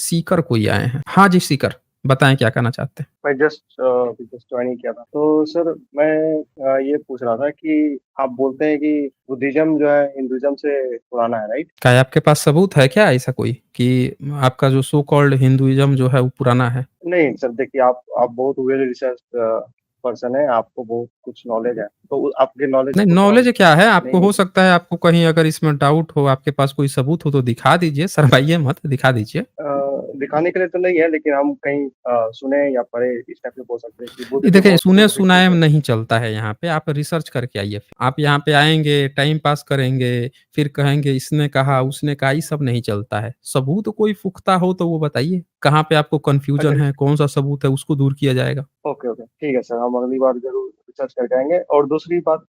सीकर कोई आए हैं। हाँ जी, सीकर, बताएँ क्या कहना चाहते हैं? मैं अभी जस्ट जॉइन ही किया था। तो सर मैं ये पूछ रहा था कि आप बोलते हैं कि बुद्धिज़्म जो है हिंदुइज़्म से पुराना है, राइट? क्या आपके पास सबूत है क्या ऐसा कोई कि आपका जो सो कॉल्ड हिंदुइज़्म जो है वो पुराना है? नहीं सर, देखिए आप बहुत वेल रिसर्च्ड पर्सन हैं, आपको बहुत कुछ नॉलेज है। तो आपके नॉलेज नहीं, को तो हम नॉलेज क्या है, आपको नहीं हो सकता है आपको कहीं अगर इसमें डाउट हो, आपके पास कोई सबूत हो तो दिखा दीजिए, शर्माइए मत, दिखा दीजिए। दिखाने के लिए तो नहीं है, लेकिन हम कहीं सुने या पढ़े इस टाइप से बोल सकते हैं कि बुद्ध ये जो देखिए, बहुत शुद्ध व्यक्ति सुने-सुनाए में थे। नहीं चलता है यहाँ पे, आप रिसर्च करके आइए। आप यहाँ पे आएँगे, टाइम पास करेंगे, फिर कहेंगे इसने कहा, उसने कहा, ये सब नहीं चलता है। सबूत कोई पुख्ता हो तो वो बताइए, कहाँ पे आपको अच्छा, कन्फ्यूजन है, कौन-सा सबूत है, उसको दूर किया जाएगा। Okay, okay. ठीक है सर, हम अगली बार ज़रूर रिसर्च करके आएँगे। और दूसरी बात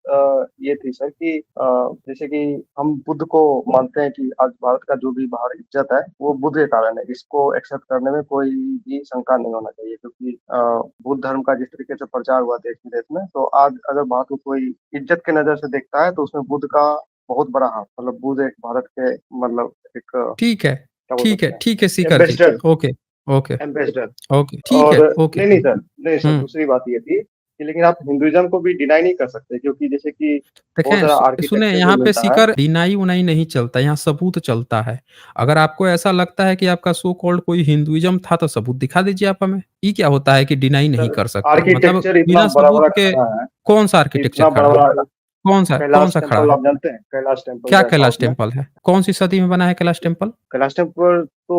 ये थी सर कि जैसे कि हम बुद्ध को मानते हैं कि आज भारत का जो भी बाहर इज़्ज़त है, वो बुद्ध के कारण है। इसको एक्सेप्ट करने में कोई भी शंका नहीं होना चाहिए, क्योंकि बुद्ध धर्म का जिस तरीके से प्रचार हुआ देश-विदेश में, तो आज अगर भारत को कोई इज़्ज़त की नज़र से देखता है, तो उसमें बुद्ध का बहुत बड़ा हाथ, मतलब बुद्ध एक भारत के मतलब एक ठीक है, क्या बोल सकते हैं, ठीक है Sikar ji. Ambassador okay, okay, ambassador. Okay, ठीक और है, ओके। नहीं, नहीं सर, नहीं सर, हुँ। दूसरी बात ये थी कि लेकिन आप हिंदुइज़्म को भी डिनाई नहीं कर सकते, क्योंकि जैसे कि बहुत देखें सारा सुने आर्किटेक्चर जो यहाँ पे मिलता है। सीकर डिनाई-वुनाई नहीं चलता, यहाँ सबूत चलता है। अगर आपको ऐसा लगता है कि आपका सो कॉल्ड कोई हिंदुइज़्म था तो सबूत दिखा दीजिए आप हमें। ये क्या होता है कि डिनाई नहीं सर कर सकते? मतलब आर्किटेक्चर इतना बिना सबूत बड़ा-बड़ा के खड़ा है, कौन-सा आर्किटेक्चर इतना खड़ा है? बड़ा-बड़ा कौन-सा कैलाश खड़ा टेम्पल है? आप जानते हैं? कैलाश टेम्पल क्या जो है साउथ कैलाश में। टेम्पल है? कौन-सी सदी में बना है कैलाश टेम्पल? कैलाश टेम्पल तो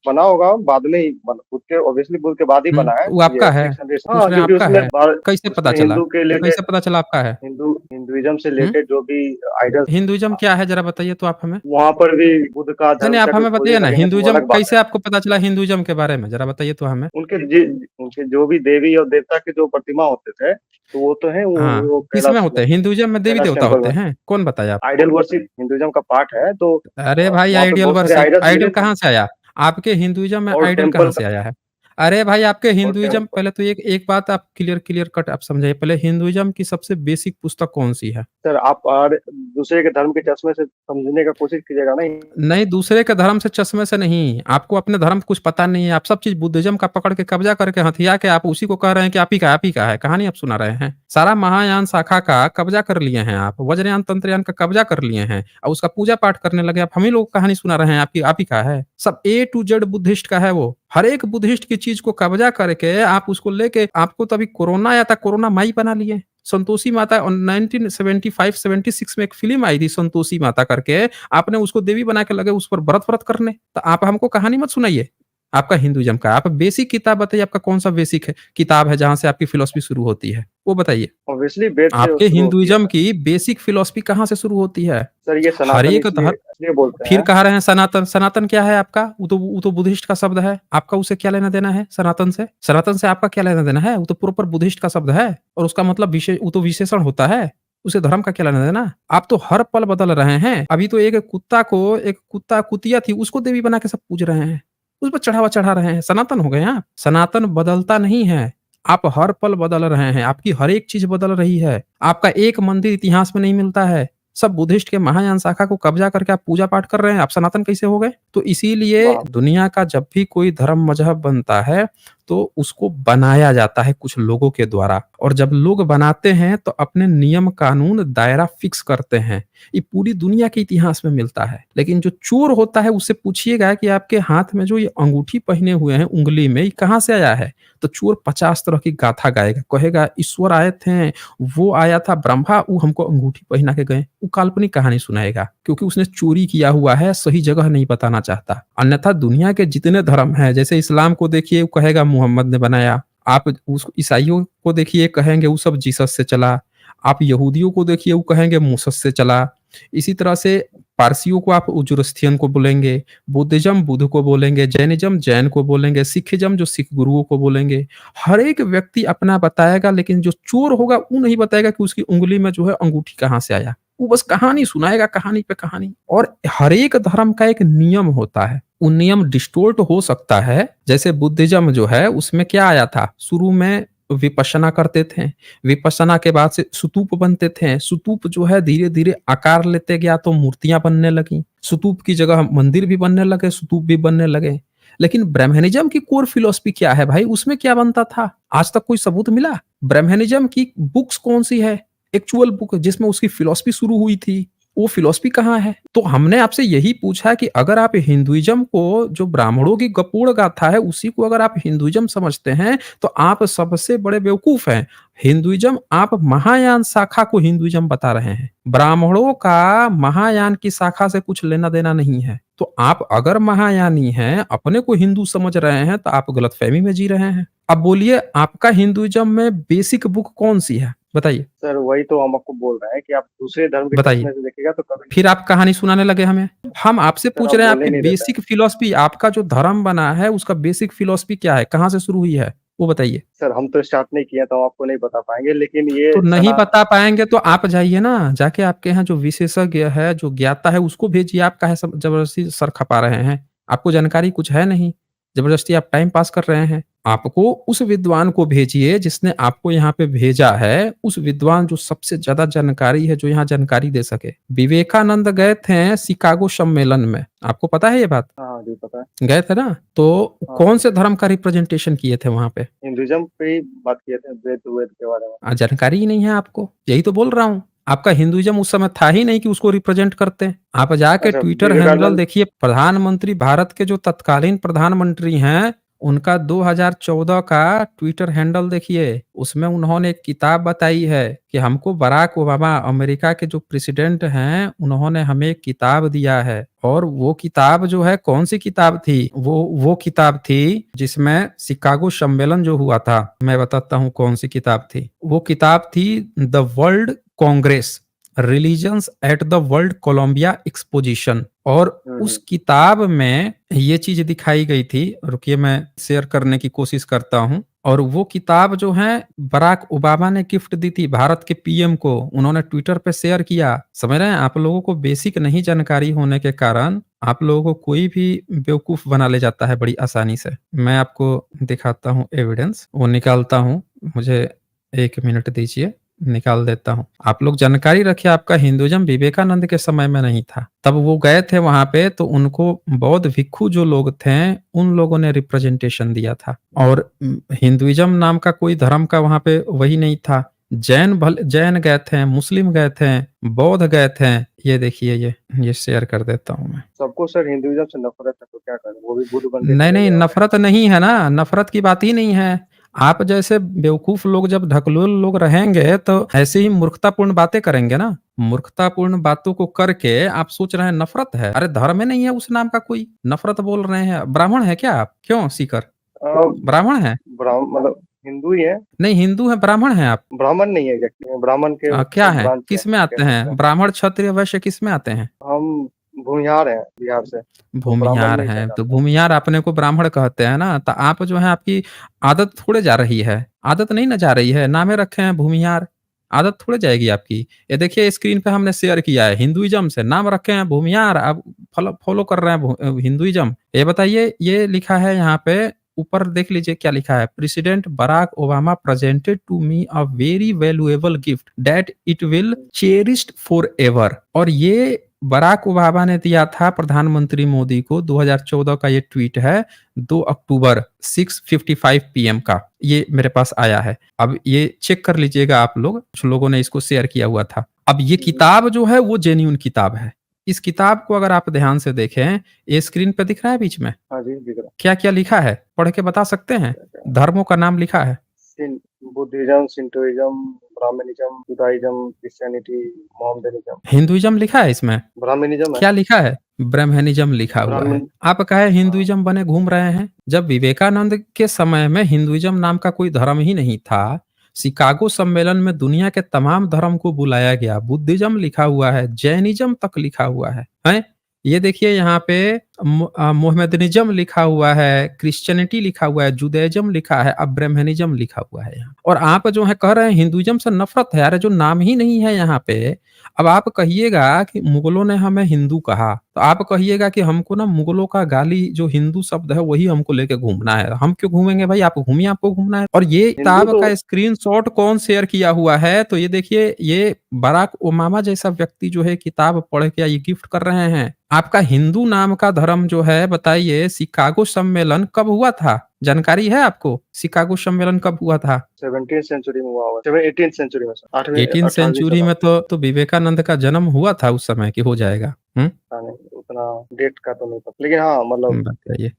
बना होगा बाद में ही, बुद्ध के ऑब्वियसली बुद्ध के बाद ही बना है। वो ये आपका है? 600, पूछ हाँ, रहे हैं क्योंकि आपका उसमें है? बार कैसे पता उसमें चला? हिंदू के कैसे रिलेटेड, पता चला आपका है? हिंदुइज़्म से हुँ? रिलेटेड जो भी आइडल्स, हिंदुइज़्म क्या है ज़रा बताइए तो आप हमें? वहाँ पर भी बुद्ध का नहीं, धर्म नहीं आप चक्र हमें खोजने बताइए ना लगेंगे तो वो हिंदुइज़्म अलग बात है। कैसे आपको पता चला हिंदुइज़्म के बारे में? ज़रा बताइए तो हमें? उनके जो भी देवी और देवता के जो प्रतिमा होते थे, तो वो तो है, हाँ, वो किसमें कैलाश में, होते हैं? हिंदुइज़्म में कैलाश देवी-देवता टेम्पल होते में। हैं? कौन बताया आपको? आइडल वर्शिप हिंदुइज़्म का पार्ट है, तो अरे भाई वहाँ पे आइडियल बहुत सारे वर्शिप, आइडल्स आइडल मिले थे। कहाँ से आया? आपके हिंदुइज़्म में और आइडल कहाँ टेम्पल से का आया है? अरे भाई आपके और हिंदुइज़्म टेम्पल पहले तो एक बात आप क्लियर कट आप समझिए, पहले हिंदुइज़्म की सबसे बेसिक पुस्तक कौन-सी है? सर आप और दूसरे के धर्म के चश्मे से समझने का कोशिश कीजिएगा ना। नहीं, दूसरे के धर्म से चश्मे से नहीं, आपको अपने धर्म का कुछ पता नहीं है, आप सब चीज़ बुद्धिज़्म का पकड़ के कब्ज़ा करके हथिया के आप उसी को कह रहे हैं कि आप ही का है, कहानी आप सुना रहे हैं। सारा महायान शाखा का कब्ज़ा कर लिए हैं आप, वज्रयान, तंत्रयान का कब्ज़ा कर लिए हैं और उसका पूजा-पाठ करने लगे, आप हम ही लोग को कहानी सुना रहे हैं, आप ही का है। सब ए टू जेड बुद्धिस्ट का है वो। हर एक बुद्धिस्ट की चीज़ को कब्ज़ा करके आप उसको लेके आपको तो अभी कोरोना आया था, कोरोना माई बना लिए। संतोषी माता 1975-76 में एक फ़िल्म आई थी संतोषी माता करके, आपने उसको देवी बना के लगे उस पर व्रत करने। तो आप हमको कहानी मत सुनाइए। आपका हिंदुइज़्म का, आप बेसिक किताब बताइए आपका कौन-सा बेसिक है किताब है जहाँ से आपकी फ़िलॉसफ़ी शुरू होती है? वो बताइए। ऑब्वियसली वेद से आपके शुरू होती है हिंदुइज़्म सर। की बेसिक फ़िलॉसफ़ी कहाँ से शुरू होती है? सर ये हर सनातन एक इसलिए धर्म इसलिए बोलते फिर हैं। कह रहे हैं सनातन, सनातन क्या है आपका? वो तो बुद्धिस्ट का शब्द है। आपका उससे क्या लेना-देना है सनातन से? सनातन से आपका क्या लेना-देना है? वो तो प्रॉपर बुद्धिस्ट का शब्द है और उसका मतलब वो तो विशेषण होता है। उसे धर्म का क्या लेना-देना? आप तो हर पल बदल रहे हैं। अभी तो एक कुत्ता कुतिया थी उसको देवी बना के सब पूज रहे हैं। उस पर चढ़ावा चढ़ा रहे हैं। सनातन हो गए आप। सनातन बदलता नहीं है। आप हर पल बदल रहे हैं। आपकी हर एक चीज़ बदल रही है। आपका एक मंदिर इतिहास में नहीं मिलता है। सब बुद्धिस्ट के महायान शाखा को कब्जा करके आप पूजा पाठ कर रहे हैं, आप सनातन कैसे हो गए? तो इसीलिए वाह! दुनिया का जब भी कोई धर्म मज़हब बनता है, तो उसको बनाया जाता है कुछ लोगों के द्वारा और जब लोग बनाते हैं तो अपने नियम कानून दायरा फिक्स करते हैं। ये पूरी दुनिया के इतिहास में मिलता है। लेकिन जो चोर होता है उससे पूछिएगा कि आपके हाथ में जो ये अंगूठी पहने हुए हैं उँगली में, ये कहाँ से आया है? तो चोर 50 तरह की गाथा गाएगा। कहेगा ईश्वर आए थे, वो आया था ब्रह्मा, वो हमको अंगूठी पहना के गए। वो काल्पनिक कहानी सुनाएगा क्योंकि उसने चोरी किया हुआ है, सही जगह नहीं बताना चाहता। अन्यथा दुनिया के जितने धर्म हैं, जैसे इस्लाम को देखिए, वो कहेगा मुहम्मद ने बनाया। आप उस ईसाइयों को देखिए, कहेंगे वो सब जीसस से चला। आप यहूदियों को देखिए, वो कहेंगे मूसस से चला। इसी तरह से पारसियों को आप ज़ोरास्ट्रियन को बोलेंगे, बुद्धिज़्म बुद्ध को बोलेंगे, जैनिज़्म जैन को बोलेंगे, सिखिज़्म जो सिख गुरुओं को बोलेंगे। हर एक व्यक्ति अपना बताएगा, लेकिन जो चोर होगा वो नहीं बताएगा कि उसकी उँगली में जो है अंगूठी कहाँ से आया। वो बस कहानी सुनाएगा, कहानी पे कहानी। और हर एक धर्म का एक नियम होता है। वो नियम डिस्टॉर्ट हो सकता है। जैसे बुद्धिज़्म जो है उसमें क्या आया था? शुरू में विपश्यना करते थे। विपश्यना के बाद से स्तूप बनते थे। स्तूप जो है धीरे-धीरे आकार लेते गया तो मूर्तियाँ बनने लगीं। स्तूप की जगह मंदिर भी बनने लगे, स्तूप भी बनने लगे। लेकिन ब्रह्मनिज्म की कोर फिलॉसफी क्या है भाई? उसमें क्या बनता था? आज तक कोई सबूत मिला? ब्रह्मनिज्म की बुक्स कौन-सी है? एक्चुअल बुक जिसमें उसकी फिलॉसफी शुरू हुई थी, वो फिलॉसफी कहाँ है? तो हमने आपसे यही पूछा कि अगर आप हिंदुइज़्म को जो ब्राह्मणों की गपूर्ण गाथा है, उसी को अगर आप हिंदुइज़्म समझते हैं, तो आप सबसे बड़े बेवकूफ़ हैं। हिंदुइज़्म आप महायान शाखा को हिंदुइज़्म बता रहे हैं। ब्राह्मणों का महायान की शाखा से कुछ लेना-देना नहीं है। तो आप अगर महायानी हैं, अपने को हिंदू समझ रहे हैं, तो आप गलतफ़हमी में जी रहे हैं। अब बोलिए आपका हिंदुइज़्म में बेसिक बुक कौन-सी है? बताइए, सर वही तो हम आपको बोल रहे हैं कि आप दूसरे धर्म के बताइए। चश्मे से देखिएगा तो कभी फिर आप कहानी सुनाने लगे हमें। हम आपसे सर पूछ आप रहे हैं बोलने आपकी नहीं देते हैं। बेसिक फिलॉसफी आपका जो धर्म बना है उसका बेसिक फिलॉसफी क्या है? कहाँ से शुरू हुई है? वो बताइए। सर हम तो स्टार्ट नहीं किए हैं तो हम आपको नहीं बता पाएँगे लेकिन ये तो नहीं सना बता पाएँगे तो आप जाइए ना, जाके आपके यहाँ जो विशेषज्ञ है, जो ज्ञाता है उसको भेजिए, आप काहे सब ज़बरदस्ती सर खपा रहे हैं? आपको जानकारी कुछ है नहीं, ज़बरदस्ती आप टाइम पास कर रहे हैं। आपको उस विद्वान को भेजिए जिसने आपको यहाँ पे भेजा है, उस विद्वान जो सबसे ज़्यादा जानकारी है, जो यहाँ जानकारी दे सके। विवेकानंद गए थे शिकागो सम्मेलन में, आपको पता है ये बात? हाँ जी, पता है। गए थे ना? तो हाँ, कौन से धर्म का रिप्रेजेंटेशन किए थे वहाँ पे? हिंदुइज़्म पे ही बात किए थे, वेद के बारे में। जानकारी ही नहीं है आपको, यही तो बोल रहा हूँ। आपका हिंदुइज़्म उस समय था ही नहीं कि उसको रिप्रेजेंट करते। आप जाके अच्छा, ट्विटर हैंडल विवेकानंद देखिए, प्रधानमंत्री भारत के जो तत्कालीन प्रधानमंत्री हैं, उनका 2014 का ट्विटर हैंडल देखिए। उसमें उन्होंने एक किताब बताई है कि हमको बराक ओबामा अमेरिका के जो प्रेसिडेंट हैं, उन्होंने हमें एक किताब दिया है और वो किताब जो है कौन-सी किताब थी? वो किताब थी जिसमें शिकागो सम्मेलन जो हुआ था, मैं बताता हूँ कौन-सी किताब थी। वो किताब थी the world congress religions at the world Columbia exposition और हुँ, उस हुँ। किताब में ये चीज दिखाई गई थी। रुकिए मैं शेयर करने की कोशिश करता हूँ। और वो किताब जो है बराक ओबामा ने गिफ्ट दी थी भारत के पीएम को, उन्होंने ट्विटर पे शेयर किया। समझ रहे हैं? आप लोगों को बेसिक नहीं जानकारी होने के कारण आप लोगों को कोई भी बेवकूफ बना ले जाता है बड़ी आसानी से। मैं आपको दिखाता हूँ एविडेंस, वो निकालता हूँ, मुझे 1 मिनट दीजिए, निकाल देता हूँ। आप लोग जानकारी रखिए, आपका हिंदुइज़्म विवेकानंद के समय में नहीं था। तब वो गए थे वहाँ पे तो उनको बौद्ध भिक्षु जो लोग थे, उन लोगों ने रिप्रेजेंटेशन दिया था। और हिंदुइज़्म नाम का कोई धर्म का वहाँ पे वही नहीं था। जैन गए थे, मुस्लिम गए थे, बौद्ध गए थे। ये देखिए ये शेयर कर देता हूँ मैं। सबको सर हिंदुइज़्म से नफ़रत है तो क्या करें? वो भी बुद्ध बन के नहीं, चले नहीं, गए हमें। नफ़रत नहीं है ना, नफ़रत की बात ही नहीं है। आप जैसे बेवकूफ़ लोग जब ढकलोल लोग रहेंगे, तो ऐसे ही मूर्खतापूर्ण बातें करेंगे ना। मूर्खतापूर्ण बातों को करके आप सोच रहे हैं नफ़रत है। अरे धर्म ही नहीं है उस नाम का कोई, नफ़रत बोल रहे हैं। ब्राह्मण हैं क्या आप? क्यों सीकर? अ, ब्राह्मण हैं? मतलब हिंदू ही हैं, नहीं हिंदू हैं, ब्राह्मण हैं आप? ब्राह्मण नहीं है एग्ज़ैक्टली ब्राह्मण के क्या हैं? ब्रांच है, किस में कह आते सकते हैं। हैं? ब्राह्मण, क्षत्रिय, वैश्य किस में आते हैं? हम भूमिहार हैं बिहार से, तो ब्राह्मण भूमिहार नहीं हैं, तो कहलाते हैं। भूमिहार अपने को ब्राह्मण कहते हैं ना, तो आप जो है आपकी आदत थोड़े जा रही है, आदत नहीं ना जा रही है, नामे रखे हैं भूमिहार, आदत थोड़े जाएगी आपकी। ये देखिए स्क्रीन पे हमने शेयर किया है हिंदुइज़्म से, नाम रखे हैं भूमिहार, आप फॉलो कर रहे हैं हिंदुइज़्म। ये बताइए ये लिखा है यहाँ पे ऊपर देख लीजिए क्या लिखा है, president Barack Obama presented to me a very valuable gift that it will cherished forever. और ये बराक ओबामा ने दिया था प्रधानमंत्री मोदी को। 2014 का ये ट्वीट है, 2 अक्टूबर 6:55 पीएम का, ये मेरे पास आया है। अब ये चेक कर लीजिएगा आप लोग, कुछ लोगों ने इसको शेयर किया हुआ था। अब ये हुँ, हुँ। किताब जो है वो जेन्युइन किताब है। इस किताब को अगर आप ध्यान से देखें, ये स्क्रीन पे दिख रहा है बीच में? हाँ जी, दिख रहा क्या-क्या लिखा है? पढ़ के बता सकते हैं? है, क्या-क्या धर्मों का नाम लिखा है। सिन बुद्धिज़्म, शिंटोइज़्म, ब्राह्मणिज़्म, जुदाइज़्म, क्रिश्चियनिटी, मोहम्मडनिज़्म, हिंदुइज़्म लिखा है इसमें? ब्राह्मणिज़्म है, क्या लिखा है? ब्रह्मनिज़्म लिखा हुआ है। ब्राह्मण आप काहे हाँ, हिंदुइज़्म बने घूम रहे हैं? जब विवेकानंद के समय में हिंदुइज़्म नाम का कोई धर्म ही नहीं था। शिकागो सम्मेलन में दुनिया के तमाम धर्म को बुलाया गया। बुद्धिज़्म लिखा हुआ है, जैनिज़्म तक लिखा हुआ है। हैं? ये देखिए यहाँ पे मोहम्मदनिज़्म लिखा हुआ है, क्रिश्चियनिटी लिखा हुआ है, जुदाइज़्म लिखा है, अब ब्रह्मनिज़्म लिखा हुआ है यहाँ। और आप जो है कह रहे हैं हिंदुइज़्म से नफ़रत है। अरे जो नाम ही नहीं है यहाँ पे, अब आप कहिएगा कि मुगलों ने हमें हिंदू कहा, तो आप कहिएगा कि हमको ना मुगलों का गाली जो हिंदू शब्द है वही हमको लेके घूमना है। हम क्यों घूमेंगे भाई? आप घूमिए, आपको घूमना है। और ये हिंदू किताब तो का स्क्रीनशॉट कौन शेयर किया हुआ है? तो ये देखिए, ये बराक ओबामा जैसा व्यक्ति जो है किताब पढ़ के ये गिफ्ट कर रहे हैं। आपका हिंदू नाम का धर्म धर्म जो है बताइए शिकागो सम्मेलन कब हुआ था? जानकारी है आपको? शिकागो सम्मेलन कब हुआ था? 17th सेंचुरी में हुआ होगा, 18th सेंचुरी में सर, 8वीं 18th 18वीं सेंचुरी में शताब्दी। तो विवेकानंद का जन्म हुआ था उस समय कि हो जाएगा। हाँ, नहीं, उतना डेट का तो नहीं पता। लेकिन हाँ, मतलब बताइए।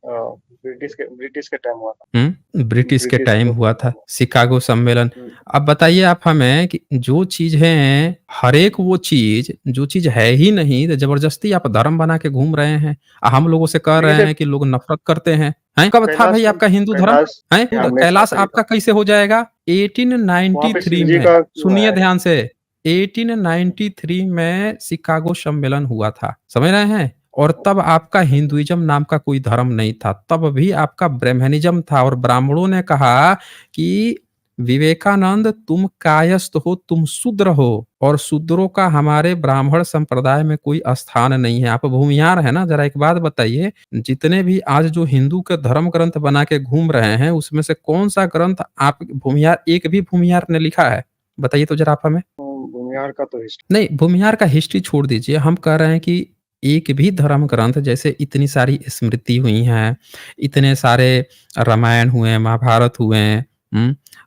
ब्रिटिश के टाइम हुआ था। ब्रिटिश के ब्रिटिश टाइम लोग हुआ के था टाइम हुआ। शिकागो सम्मेलन। हुँ, अब बताइए आप हमें कि जो चीज़ें हर एक वो चीज़ जो चीज़ है ही नहीं तो ज़बरदस्ती आप धर्म बना के घूम रहे हैं। हम लोगों से कह लेकिन रहे सर हैं कि लोग नफ़रत करते हैं। हैं? कब था कैलाश भाई आपका हिंदू धर्म? कैलाश हैं? ये हमेशा कैलाश से ही आपका था। कैसे हो जाएगा? वहाँ पे शिव 1893 जी में का क्यों सुनिए है? ध्यान से 1893 में शिकागो सम्मेलन हुआ था। समझ रहे हैं? और तब आपका हिंदुइज़्म नाम का कोई धर्म नहीं था। तब भी आपका ब्राह्मणिज़्म था और ब्राह्मणों ने कहा कि विवेकानंद तुम कायस्थ हो, तुम शूद्र हो और शूद्रों का हमारे ब्राह्मण संप्रदाय में कोई स्थान नहीं है। आप भूमिहार हैं ना? ज़रा एक बात बताइए, जितने भी आज जो हिंदू के धर्म ग्रंथ बना के घूम रहे हैं, उसमें से कौन-सा ग्रंथ आप भूमिहार एक भी भूमिहार ने लिखा है? बताइए तो ज़रा आप हमें। भूमिहार का तो हिस्ट्री नहीं, भूमिहार का हिस्ट्री छोड़ दीजिए, हम कह रहे हैं कि एक भी धर्म ग्रंथ जैसे इतनी सारी स्मृति हुई हैं, इतने सारे रामायण हुए, महाभारत हुए,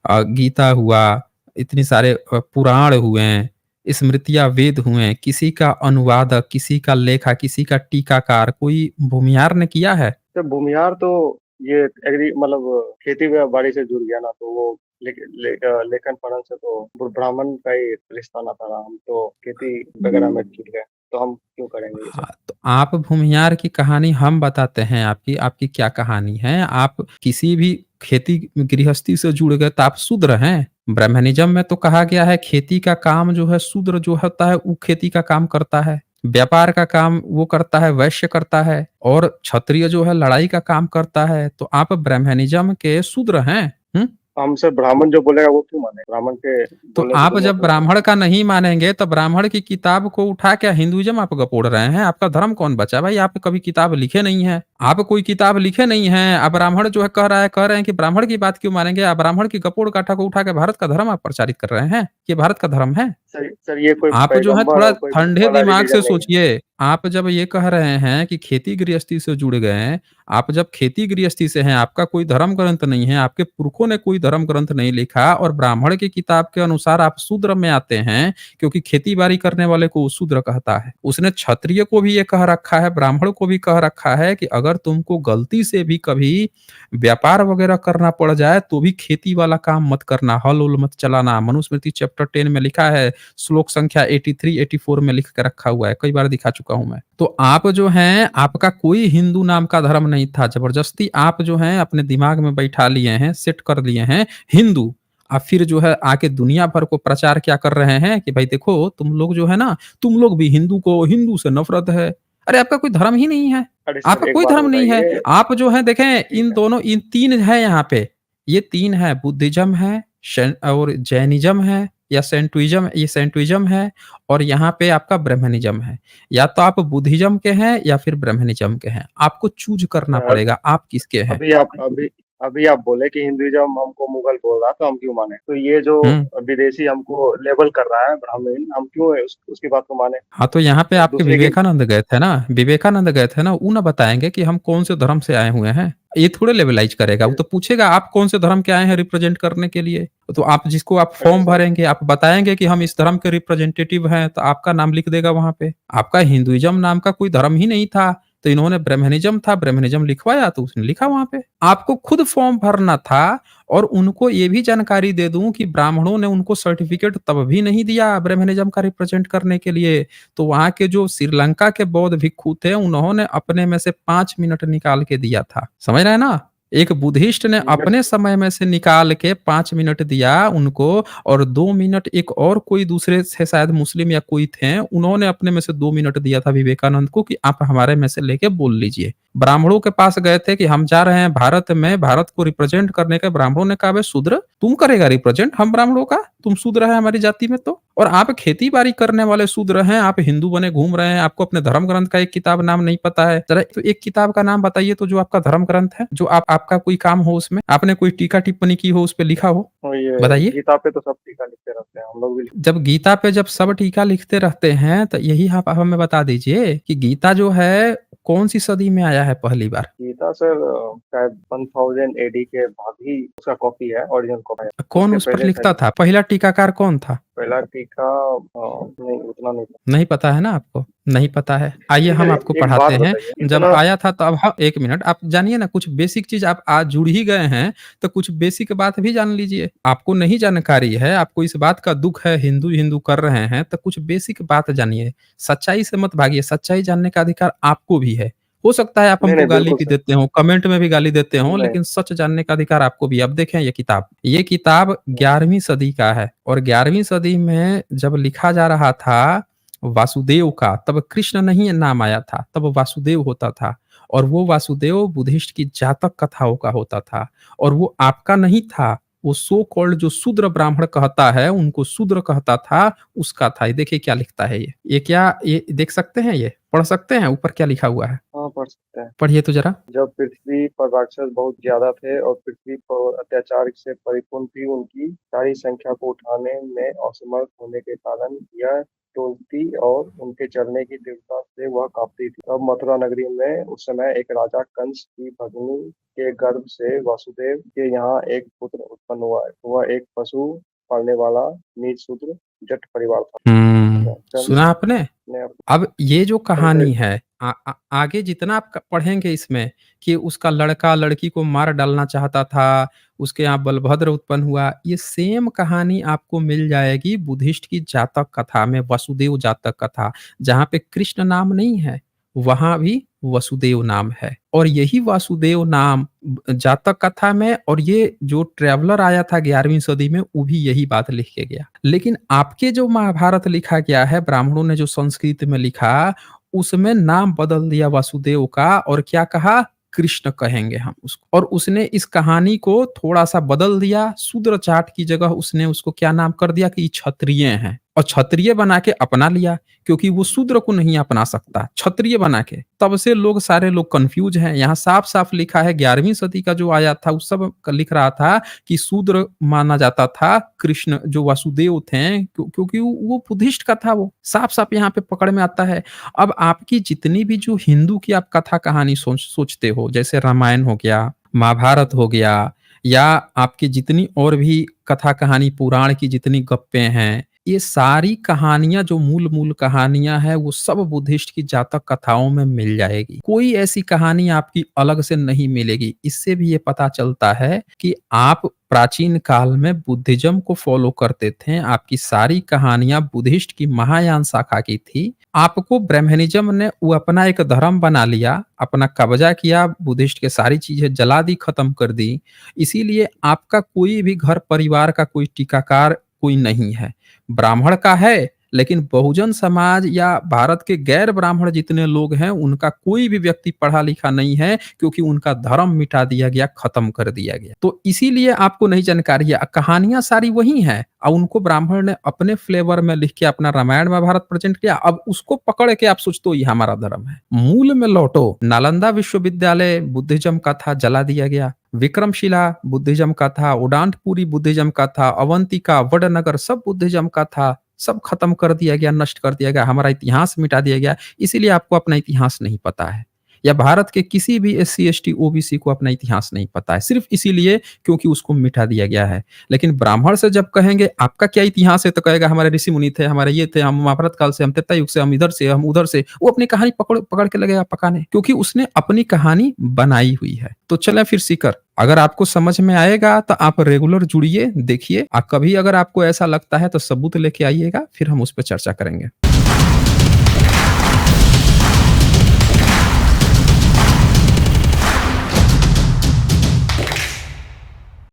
गीता हुआ, इतनी सारे पुराण हुए, स्मृतियाँ वेद हुए, किसी का अनुवादक, किसी का लेखा, किसी का टीकाकार कोई भूमिहार ने किया है? तो भूमिहार तो ये मतलब खेती बाड़ी से जुड़ गया ना, तो वो लेखन पढ़न से तो ब्राह्मण का ही रिश्ता नाता रहा। हम तो खेती वगैरह में जुट गए, तो हम क्यों करेंगे ये सब? हाँ, तो आप भूमिहार की कहानी हम बताते हैं आपकी, आपकी क्या कहानी है? आप किसी भी खेती गृहस्थी से जुड़ गए तो आप शूद्र हैं। ब्राह्मणिज़्म में तो कहा गया है खेती का काम जो है शूद्र जो होता है वो खेती का काम करता है। व्यापार का काम वो करता है, वैश्य करता है और क्षत्रिय जो है लड़ाई का काम करता है। तो आप ब्राह्मणिज़्म के शूद्र हैं। हुँ? हमसे ब्राह्मण जो बोलेगा वो क्यों माने? ब्राह्मण के तो बोलने से आप तो जब मतलब ब्राह्मण का नहीं मानेंगे तो ब्राह्मण की किताब को उठा के हिंदुइज़्म आप गपोड़ रहे हैं। आपका धर्म कौन बचा भाई? आप कभी किताब लिखे नहीं हैं। आप कोई किताब लिखे नहीं हैं। अब ब्राह्मण जो है कह रहे हैं कि ब्राह्मण की बात क्यों मानेंगे? आप ब्राह्मण की गपोड़ गाथा को उठा के भारत का धर्म आप प्रचारित कर रहे हैं। ये भारत का धर्म है। सर ये कोई आप जो है पैगंबर थोड़ा और कोई बुक ठंडे वाला दिमाग रिलीजन से नहीं है। सोचिए। आप जब ये कह रहे हैं कि खेती गृहस्थी से जुड़ गए हैं, आप जब खेती गृहस्थी से हैं, आपका कोई धर्म ग्रंथ नहीं है, आपके पुरखों ने कोई धर्म ग्रंथ नहीं लिखा और ब्राह्मण की किताब के अनुसार आप शूद्र में आते हैं, क्योंकि खेती-बाड़ी करने वाले को वो शूद्र कहता है। उसने क्षत्रिय को भी ये कह रखा है, ब्राह्मण को भी कह रखा है कि अगर तुमको गलती से भी कभी व्यापार वगैरह करना पड़ जाए, तो भी खेती वाला काम मत करना, हल-उल मत चलाना। मनुस्मृति चैप्टर 10 में लिखा है, श्लोक संख्या 83-84 में लिख के रखा हुआ है, कई बार दिखा चुका हूँ मैं। तो आप जो हैं, आपका कोई हिंदू नाम का धर्म नहीं था, ज़बरदस्ती आप जो हैं अपने दिमाग में बैठा लिए हैं, सेट कर लिए हैं हिंदू। अब फिर जो है आके दुनिया भर को प्रचार क्या कर रहे हैं कि भाई देखो तुम लोग जो है ना, तुम लोग भी हिंदू से नफ़रत है। अरे आपका कोई धर्म ही नहीं है, अरे आपका सर एक कोई बात धर्म नहीं है। बताइए। आप जो है देखें ठीक है। इन 3 है यहाँ पे, ये 3 है बुद्धिज़्म है, शन और जैनिज़्म है या सेंटुइज़्म है और यहाँ पे आपका ब्राह्मणिज़्म है। या तो आप बुद्धिज़्म के हैं या फिर ब्राह्मणिज़्म के हैं। आपको चूज़ करना सर पड़ेगा, आप किसके हैं। अभी आप अभी अभी आप बोले कि हिंदुइज्म हमको मुगल बोल रहा, तो हम क्यों माने? तो ये जो हुँ। विदेशी हमको लेबल कर रहा है ब्राह्मण, हम क्यों उसकी बात को माने? हाँ, तो यहाँ पे और आपके दूसरे की विवेकानंद गए थे ना, वो ना बताएँगे कि हम कौन से धर्म से आए हुए हैं। ये थोड़े लेवलाइज़ करेगा, वो तो पूछेगा आप कौन से धर्म के आए हैं रिप्रेज़ेंट करने के लिए। तो आप जिसको आप अच्छा फ़ॉर्म सर। भरेंगे, आप बताएँगे कि हम इस धर्म के रिप्रेजेंटेटिव हैं, तो आपका नाम लिख देगा वहाँ पे। आपका हिंदुइज़्म नाम का कोई धर्म ही नहीं था, तो इन्होंने ब्राह्मणिज़्म था, ब्राह्मणिज़्म लिखवाया तो उसने लिखा वहाँ पे। आपको खुद फ़ॉर्म भरना था और उनको ये भी जानकारी दे दूँ कि ब्राह्मणों ने उनको सर्टिफ़िकेट तब भी नहीं दिया ब्राह्मणिज़्म का रिप्रेज़ेंट करने के लिए। तो वहाँ के जो श्रीलंका के बौद्ध भिक्षु थे, उन्होंने अपने में से 5 मिनट निकाल के दिया था। समझ रहे हैं ना? एक बुद्धिस्ट ने मगर अपने समय में से निकाल के 5 मिनट दिया उनको और 2 मिनट एक और कोई दूसरे थे शायद मुस्लिम या कोई थे, उन्होंने अपने में से 2 मिनट दिया था विवेकानंद को कि आप हमारे में से लेके बोल लीजिए। ब्राह्मणों के पास गए थे कि हम जा रहे हैं भारत में, भारत को रिप्रेजेंट करने के। ब्राह्मणों ने कहा, "बे शूद्र, तुम करेगा रिप्रेजेंट हम ब्राह्मणों का? तुम शूद्र है हमारी जाति में तो? और आप खेती-बाड़ी करने वाले शूद्र हैं, आप हिंदू बने घूम रहे हैं, आपको अपने धर्म ग्रंथ का एक किताब नाम नहीं पता है। ज़रा तो एक किताब का नाम बताइए तो जो आपका धर्म ग्रंथ है, जो आपका कोई काम हो उसमें, आपने कोई टीका-टिप्पणी की हो, उसपे लिखा हो? और ये बताइए। गीता पे तो सब टीका लिखते रहते हैं, हम लोग भी जब गीता पे जब सब टीका लिखते रहते हैं, तो यही आप हमें बता दीजिए कि गीता जो है कौन-सी सदी में आया है पहली बार? गीता सर शायद 1000 एडी के बाद ही उसका कॉपी है, ओरिजिनल कॉपी है। कौन उसके उस पर पहले लिखता शायद था? पहला टीकाकार कौन था? पहला टीका नहीं उतना नहीं पता। नहीं पता है ना आपको? नहीं पता है। आइए ठीक है, हम आपको एक बात पढ़ाते हैं। बताइए जब इतना आया था तब 1 मिनट आप जानिए ना कुछ बेसिक चीज़ आप आज जुड़ ही गए हैं, तो कुछ बेसिक बात भी जान लीजिए। आपको नहीं जानकारी है, आपको इस बात का दुःख है हिंदू-हिंदू कर रहे हैं, तो कुछ बेसिक बात जानिए। सच्चाई से मत भागिए, सच्चाई जानने का अधिकार आपको भी है। हो सकता है आप नहीं, हमको नहीं गाली बिल्कुल भी सर। देते हों, कमेंट में भी गाली देते हों, नहीं। लेकिन सच जानने का अधिकार आपको भी है। अब देखें ये किताब, ये किताब हुँ, 11वीं सदी का है और 11वीं सदी में जब लिखा जा रहा था वासुदेव का, तब कृष्ण नहीं नाम आया था, तब वासुदेव होता था और वो वासुदेव बुद्धिस्ट की जातक कथाओं का होता था और वो आपका नहीं था, वो सो कॉल्ड जो शूद्र ब्राह्मण कहता है, उनको शूद्र कहता था, उसका था। ये देखिए क्या लिखता है ये। ये क्या ये देख सकते हैं ये? पढ़ सकते हैं ऊपर क्या लिखा हुआ है? हाँ, पढ़ सकते हैं। पढ़िए तो ज़रा। जब पृथ्वी पर राक्षस बहुत ज्यादा थे और पृथ्वी पर अत्याचार से परिपूर्ण थी, उनकी सारी संख्या को उठाने में असमर्थ होने के कारण यह टूटती और उनके चलने की तीव्रता से वह कांपती थी। तब मथुरा नगरी में उस समय एक राजा कंस की भगिनी के गर्भ से वासुदेव के यहाँ एक पुत्र उत्पन्न हुआ। वह एक पशु पालने वाला नीच शूद्र जट परिवार था। कंस सुना आपने? ने अब ये जो अपने कहानी है आगे जितना आप पढ़ेंगे इसमें कि उसका लड़का लड़की को मार डालना चाहता था, उसके यहाँ बलभद्र उत्पन्न हुआ, ये सेम कहानी आपको मिल जाएगी बुद्धिस्ट की जातक कथा में, वसुदेव जातक कथा, जहाँ पे कृष्ण नाम नहीं है, वहाँ भी वसुदेव नाम है और यही वासुदेव नाम जातक कथा में और ये जो ट्रैवलर आया था 11वीं सदी में वो भी यही बात लिख के गया। लेकिन आपके जो महाभारत लिखा गया है, ब्राह्मणों ने जो संस्कृत में लिखा, उसमें नाम बदल दिया वासुदेव का और क्या कहा? कृष्ण कहेंगे हम उसको और उसने इस कहानी को थोड़ा-सा बदल दिया, शूद्र जाट की जगह उसने उसको क्या नाम कर दिया कि क्षत्रिय हैं और क्षत्रिय बना के अपना लिया क्योंकि वो शूद्र को नहीं अपना सकता, क्षत्रिय बना के। तब से लोग सारे लोग कन्फ्यूज़ हैं। यहाँ साफ-साफ लिखा है 11वीं सदी का जो आया था, उस सब क लिख रहा था कि शूद्र माना जाता था कृष्ण जो वासुदेव थे क्योंकि वो बुद्धिस्ट का था वो। साफ-साफ यहाँ पे पकड़ में आता है। अब आपकी जितनी भी जो हिंदू की आप कथा कहानी सोचते हो, जैसे रामायण हो गया, महाभारत हो गया या आपकी जितनी और भी कथा कहानी पुराण की जितनी गप्पें हैं, ये सारी कहानियाँ जो मूल-मूल कहानियाँ हैं, वो सब बुद्धिस्ट की जातक कथाओं में मिल जाएगी। कोई ऐसी कहानी आपकी अलग से नहीं मिलेगी। इससे भी ये पता चलता है कि आप प्राचीन काल में बुद्धिज़्म को फ़ॉलो करते थे। आपकी सारी कहानियाँ बुद्धिस्ट की महायान शाखा की थी। आपको ब्राह्मणिज़्म ने वो अपना एक धर्म बना लिया, अपना कब्ज़ा किया, बुद्धिस्ट के सारी चीज़ें जला दी, खत्म कर दी। इसीलिए आपका कोई भी घर परिवार का कोई टीकाकार कोई नहीं है। ब्राह्मण का है, लेकिन बहुजन समाज या भारत के गैर ब्राह्मण जितने लोग हैं, उनका कोई भी व्यक्ति पढ़ा-लिखा नहीं है क्योंकि उनका धर्म मिटा दिया गया, खत्म कर दिया गया। तो इसीलिए आपको नहीं जानकारी है। कहानियाँ सारी वही हैं और उनको ब्राह्मण ने अपने फ्लेवर में लिख के अपना रामायण महाभारत प्रेज़ेंट किया। अब उसको पकड़ के आप सोचते हो ये हमारा धर्म है। मूल में लौटो। नालंदा विश्वविद्यालय बुद्धिज़्म का था, जला दिया गया। विक्रमशिला बुद्धिज़्म का था, उडांटपुरी बुद्धिज़्म का था, अवंतिका, वडनगर सब बुद्धिज़्म का था। सब खत्म कर दिया गया, नष्ट कर दिया गया, हमारा इतिहास मिटा दिया गया, इसीलिए आपको अपना इतिहास नहीं पता है। या भारत के किसी भी एससी, एसटी, ओबीसी को अपना इतिहास नहीं पता है, सिर्फ़ इसीलिए क्योंकि उसको मिटा दिया गया है। लेकिन ब्राह्मण से जब कहेंगे आपका क्या इतिहास है? तो कहेगा हमारे ऋषि-मुनि थे, हमारे ये थे, हम महाभारत काल से, हम त्रेता युग से, हम इधर से, हम उधर से। वो अपनी कहानी पकड़ पकड़ के लगेगा पकाने, क्योंकि उसने अपनी कहानी बनाई हुई है। तो चलें फिर सीकर अगर आपको समझ में आएगा तो आप रेगुलर जुड़िए, देखिए कभी अगर आपको ऐसा लगता है तो सबूत लेके आइएगा, फिर हम उस पे चर्चा करेंगे।